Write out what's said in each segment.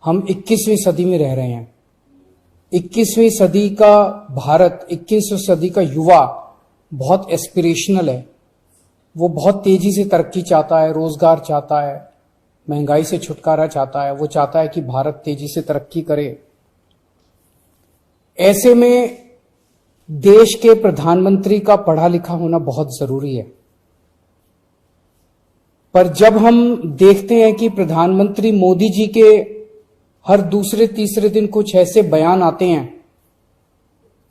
हम 21वीं सदी में रह रहे हैं। 21वीं सदी का भारत, 21वीं सदी का युवा बहुत एस्पिरेशनल है। वो बहुत तेजी से तरक्की चाहता है, रोजगार चाहता है, महंगाई से छुटकारा चाहता है। वो चाहता है कि भारत तेजी से तरक्की करे। ऐसे में देश के प्रधानमंत्री का पढ़ा लिखा होना बहुत जरूरी है। पर जब हम देखते हैं कि प्रधानमंत्री मोदी जी के हर दूसरे तीसरे दिन कुछ ऐसे बयान आते हैं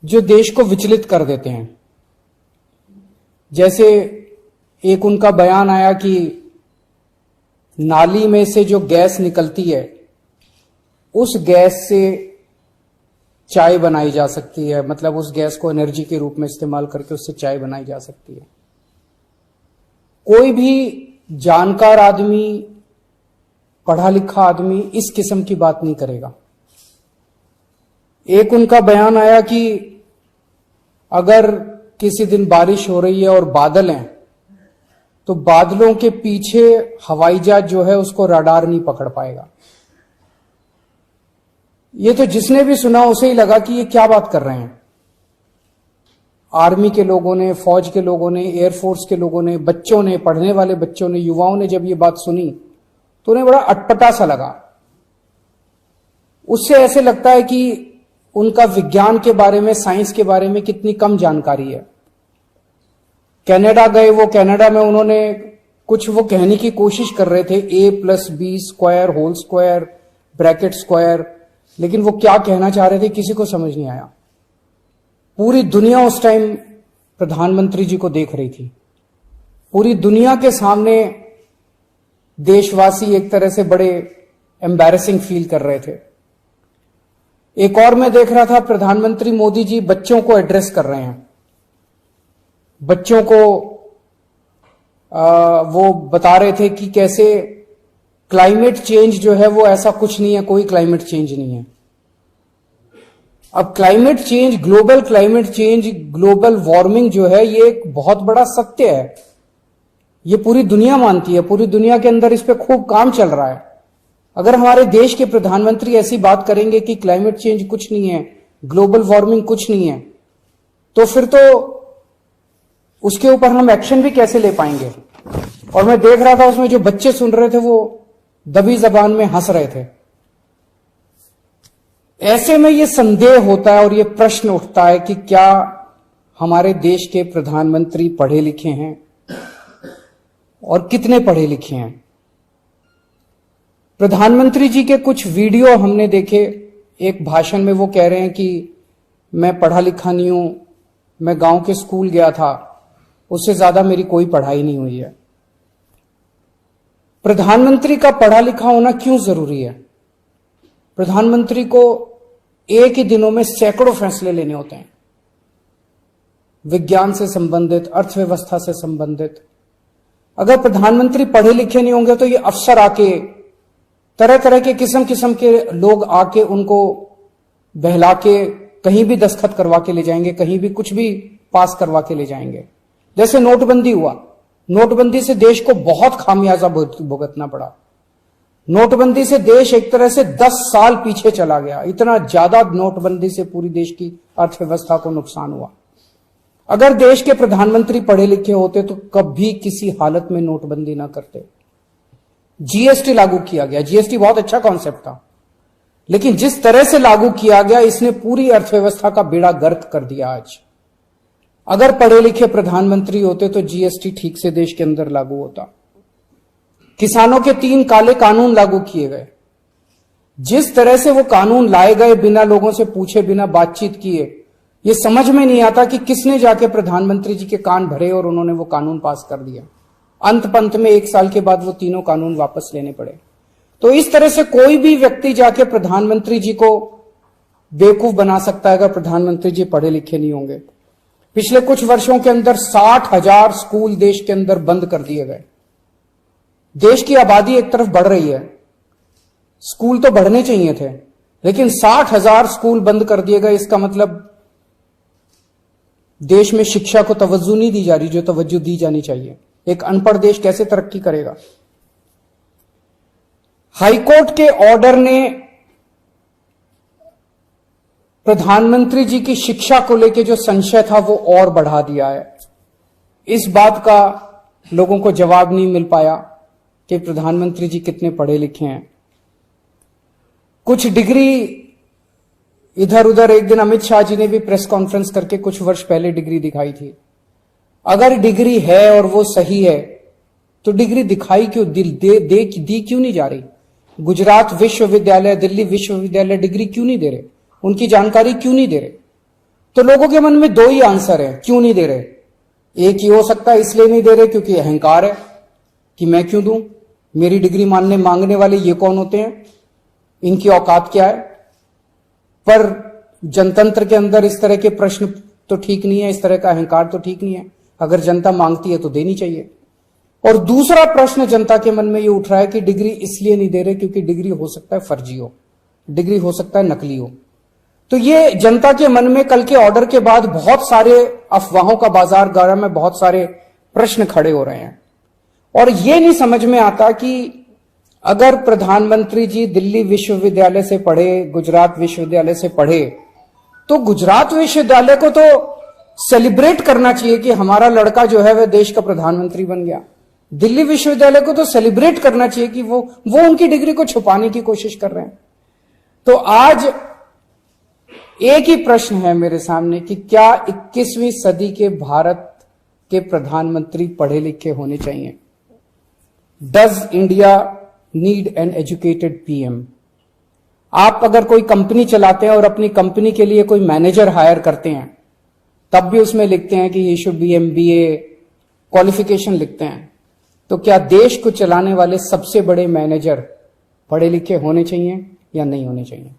जो देश को विचलित कर देते हैं। जैसे एक उनका बयान आया कि नाली में से जो गैस निकलती है उस गैस से चाय बनाई जा सकती है, मतलब उस गैस को एनर्जी के रूप में इस्तेमाल करके उससे चाय बनाई जा सकती है। कोई भी जानकार आदमी, पढ़ा लिखा आदमी इस किस्म की बात नहीं करेगा। एक उनका बयान आया कि अगर किसी दिन बारिश हो रही है और बादल हैं तो बादलों के पीछे हवाई जहाज जो है उसको रडार नहीं पकड़ पाएगा। ये तो जिसने भी सुना उसे ही लगा कि ये क्या बात कर रहे हैं। आर्मी के लोगों ने, फौज के लोगों ने, एयरफोर्स के लोगों ने, बच्चों ने, पढ़ने वाले बच्चों ने, युवाओं ने जब ये बात सुनी तो उन्हें बड़ा अटपटा सा लगा। उससे ऐसे लगता है कि उनका विज्ञान के बारे में, साइंस के बारे में कितनी कम जानकारी है। कनाडा गए, वो कनाडा में उन्होंने कुछ वो कहने की कोशिश कर रहे थे, a+b² whole square bracket square, लेकिन वो क्या कहना चाह रहे थे किसी को समझ नहीं आया। पूरी दुनिया उस टाइम प्रधानमंत्री जी को देख रही थी। पूरी दुनिया के सामने देशवासी एक तरह से बड़े एम्बैरेसिंग फील कर रहे थे। एक और मैं देख रहा था, प्रधानमंत्री मोदी जी बच्चों को एड्रेस कर रहे हैं। बच्चों को वो बता रहे थे कि कैसे क्लाइमेट चेंज जो है वो ऐसा कुछ नहीं है, कोई क्लाइमेट चेंज नहीं है। अब climate change, global climate change, global warming जो है ये एक बहुत बड़ा सत्य है। ये पूरी दुनिया मानती है, पूरी दुनिया के अंदर इस पे खूब काम चल रहा है। अगर हमारे देश के प्रधानमंत्री ऐसी बात करेंगे कि क्लाइमेट चेंज कुछ नहीं है, ग्लोबल वार्मिंग कुछ नहीं है, तो फिर तो उसके ऊपर हम एक्शन भी कैसे ले पाएंगे। और मैं देख रहा था उसमें जो बच्चे सुन रहे थे वो दबी जबान में हंस रहे थे। ऐसे में ये संदेह होता है और ये प्रश्न उठता है कि क्या हमारे देश के प्रधानमंत्री पढ़े लिखे हैं और कितने पढ़े लिखे हैं। प्रधानमंत्री जी के कुछ वीडियो हमने देखे। एक भाषण में वो कह रहे हैं कि मैं पढ़ा लिखा नहीं हूं, मैं गांव के स्कूल गया था, उससे ज्यादा मेरी कोई पढ़ाई नहीं हुई है। प्रधानमंत्री का पढ़ा लिखा होना क्यों जरूरी है। प्रधानमंत्री को एक ही दिनों में सैकड़ों फैसले लेने होते हैं, विज्ञान से संबंधित, अर्थव्यवस्था से संबंधित। अगर प्रधानमंत्री पढ़े लिखे नहीं होंगे तो ये अफसर आके, तरह तरह के किस्म के लोग आके उनको बहला के कहीं भी दस्तखत करवा के ले जाएंगे, कहीं भी कुछ भी पास करवा के ले जाएंगे। जैसे नोटबंदी हुआ, नोटबंदी से देश को बहुत खामियाजा भुगतना पड़ा। नोटबंदी से देश एक तरह से 10 साल पीछे चला गया। इतना ज्यादा नोटबंदी से पूरी देश की अर्थव्यवस्था को नुकसान हुआ। अगर देश के प्रधानमंत्री पढ़े लिखे होते तो कभी किसी हालत में नोटबंदी ना करते। जीएसटी लागू किया गया, जीएसटी बहुत अच्छा कॉन्सेप्ट था, लेकिन जिस तरह से लागू किया गया इसने पूरी अर्थव्यवस्था का बेड़ा गर्क कर दिया। आज अगर पढ़े लिखे प्रधानमंत्री होते तो जीएसटी ठीक से देश के अंदर लागू होता। किसानों के 3 काले कानून लागू किए गए। जिस तरह से वो कानून लाए गए बिना लोगों से पूछे, बिना बातचीत किए, ये समझ में नहीं आता कि किसने जाके प्रधानमंत्री जी के कान भरे और उन्होंने वो कानून पास कर दिया। अंत पंत में 1 साल के बाद वो तीनों कानून वापस लेने पड़े। तो इस तरह से कोई भी व्यक्ति जाके प्रधानमंत्री जी को बेवकूफ बना सकता है अगर प्रधानमंत्री जी पढ़े लिखे नहीं होंगे। पिछले कुछ वर्षों के अंदर 60,000 स्कूल देश के अंदर बंद कर दिए गए। देश की आबादी एक तरफ बढ़ रही है, स्कूल तो बढ़ने चाहिए थे, लेकिन 60,000 स्कूल बंद कर दिए गए। इसका मतलब देश में शिक्षा को तवज्जो नहीं दी जा रही जो तवज्जो दी जानी चाहिए। एक अनपढ़ देश कैसे तरक्की करेगा। हाईकोर्ट के ऑर्डर ने प्रधानमंत्री जी की शिक्षा को लेकर जो संशय था वो और बढ़ा दिया है। इस बात का लोगों को जवाब नहीं मिल पाया कि प्रधानमंत्री जी कितने पढ़े लिखे हैं। कुछ डिग्री इधर उधर, एक दिन अमित शाह जी ने भी प्रेस कॉन्फ्रेंस करके कुछ वर्ष पहले डिग्री दिखाई थी। अगर डिग्री है और वो सही है तो डिग्री दिखाई क्यों, दी क्यों नहीं जा रही? गुजरात विश्वविद्यालय, दिल्ली विश्वविद्यालय डिग्री क्यों नहीं दे रहे? उनकी जानकारी क्यों नहीं दे रहे? तो लोगों के मन में दो ही आंसर है क्यों नहीं दे रहे। एक ही हो सकता है इसलिए नहीं दे रहे क्योंकि अहंकार है कि मैं क्यों दूं, मेरी डिग्री मांगने वाले ये कौन होते हैं, इनकी औकात क्या है। पर जनतंत्र के अंदर इस तरह के प्रश्न तो ठीक नहीं है, इस तरह का अहंकार तो ठीक नहीं है। अगर जनता मांगती है तो देनी चाहिए। और दूसरा प्रश्न जनता के मन में ये उठ रहा है कि डिग्री इसलिए नहीं दे रहे क्योंकि डिग्री हो सकता है फर्जी हो, डिग्री हो सकता है नकली हो। तो ये जनता के मन में कल के ऑर्डर के बाद बहुत सारे अफवाहों का बाजार गर्म है, बहुत सारे प्रश्न खड़े हो रहे हैं। और ये नहीं समझ में आता कि अगर प्रधानमंत्री जी दिल्ली विश्वविद्यालय से पढ़े, गुजरात विश्वविद्यालय से पढ़े, तो गुजरात विश्वविद्यालय को तो सेलिब्रेट करना चाहिए कि हमारा लड़का जो है वह देश का प्रधानमंत्री बन गया। दिल्ली विश्वविद्यालय को तो सेलिब्रेट करना चाहिए कि वो उनकी डिग्री को छुपाने की कोशिश कर रहे हैं। तो आज एक ही प्रश्न है मेरे सामने कि क्या 21वीं सदी के भारत के प्रधानमंत्री पढ़े लिखे होने चाहिए? Does India need an educated PM? आप अगर कोई कंपनी चलाते हैं और अपनी कंपनी के लिए कोई मैनेजर हायर करते हैं, तब भी उसमें लिखते हैं कि he should be MBA qualification लिखते हैं। तो क्या देश को चलाने वाले सबसे बड़े मैनेजर पढ़े लिखे होने चाहिए या नहीं होने चाहिए?